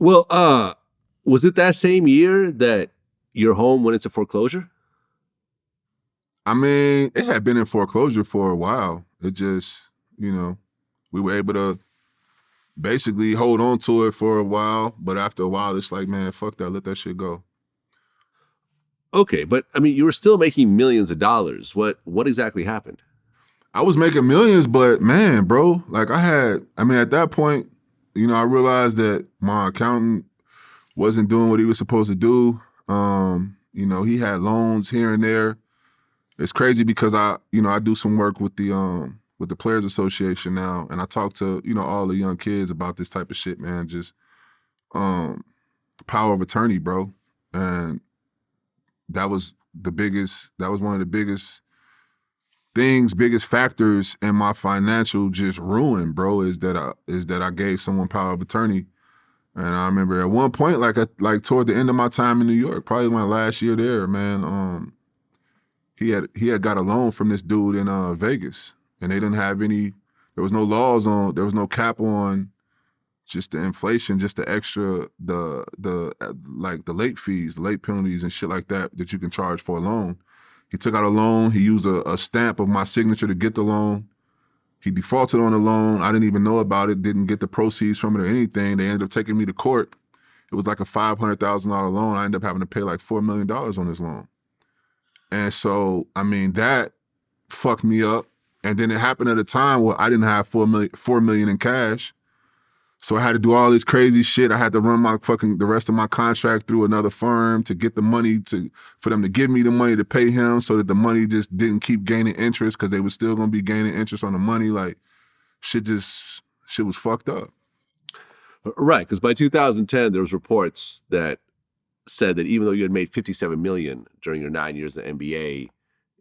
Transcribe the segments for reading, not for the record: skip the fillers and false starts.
Well, was it that same year that your home went into foreclosure? I mean, it had been in foreclosure for a while. It just, we were able to basically hold on to it for a while. But after a while, it's like, man, fuck that. Let that shit go. Okay, but I mean, you were still making millions of dollars. What exactly happened? I was making millions, but man, bro, like at that point, I realized that my accountant wasn't doing what he was supposed to do. He had loans here and there. It's crazy because I do some work with the Players Association now, and I talk to, all the young kids about this type of shit, man. Just power of attorney, bro. And that was one of the biggest factors in my financial just ruin, bro, is that I gave someone power of attorney. And I remember at one point, like toward the end of my time in New York, probably my last year there, man, he had got a loan from this dude in Vegas, and they didn't have there was no laws there was no cap on just the inflation, just the extra, the late fees, the late penalties and shit like that you can charge for a loan. He took out a loan. He used a stamp of my signature to get the loan. He defaulted on the loan. I didn't even know about it, didn't get the proceeds from it or anything. They ended up taking me to court. It was like a $500,000 loan. I ended up having to pay like $4 million on this loan. And so, I mean, that fucked me up. And then it happened at a time where I didn't have $4 million in cash. So I had to do all this crazy shit. I had to run the rest of my contract through another firm to get the money for them to give me the money to pay him, so that the money just didn't keep gaining interest, because they were still gonna be gaining interest on the money. Like shit was fucked up. Right, because by 2010, there was reports that said that even though you had made $57 million during your 9 years in the NBA,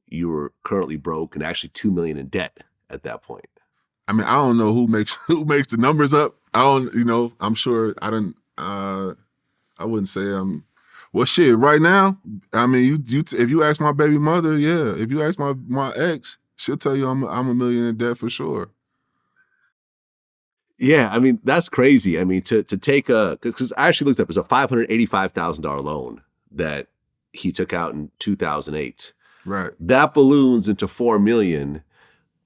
you were currently broke and actually $2 million in debt at that point. I mean, I don't know who makes the numbers up. I don't, I'm sure I wouldn't say well, shit, right now, I mean, if you ask my baby mother, yeah, if you ask my ex, she'll tell you I'm $1 million in debt for sure. Yeah, I mean, that's crazy. I mean, to take because I actually looked up, it was a $585,000 loan that he took out in 2008. Right. That balloons into $4 million.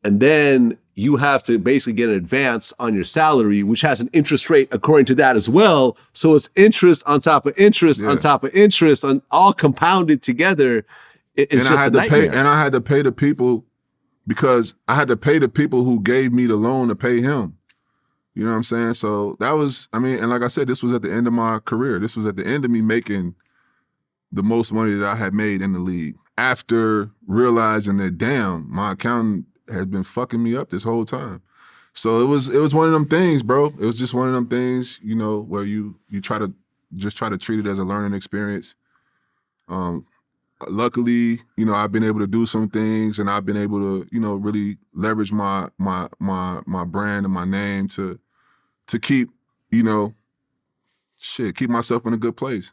And then you have to basically get an advance on your salary, which has an interest rate according to that as well. So it's interest on top of interest on top of interest, on all compounded together. It's just a nightmare. And I had to pay the people, because I had to pay the people who gave me the loan to pay him. You know what I'm saying? So that was, I mean, and like I said, this was at the end of my career. This was at the end of me making the most money that I had made in the league, after realizing that, damn, my accountant had been fucking me up this whole time. So it was one of them things, bro. It was just one of them things, where you try to treat it as a learning experience. Luckily, I've been able to do some things, and I've been able to, really leverage my brand and my name to keep, keep myself in a good place.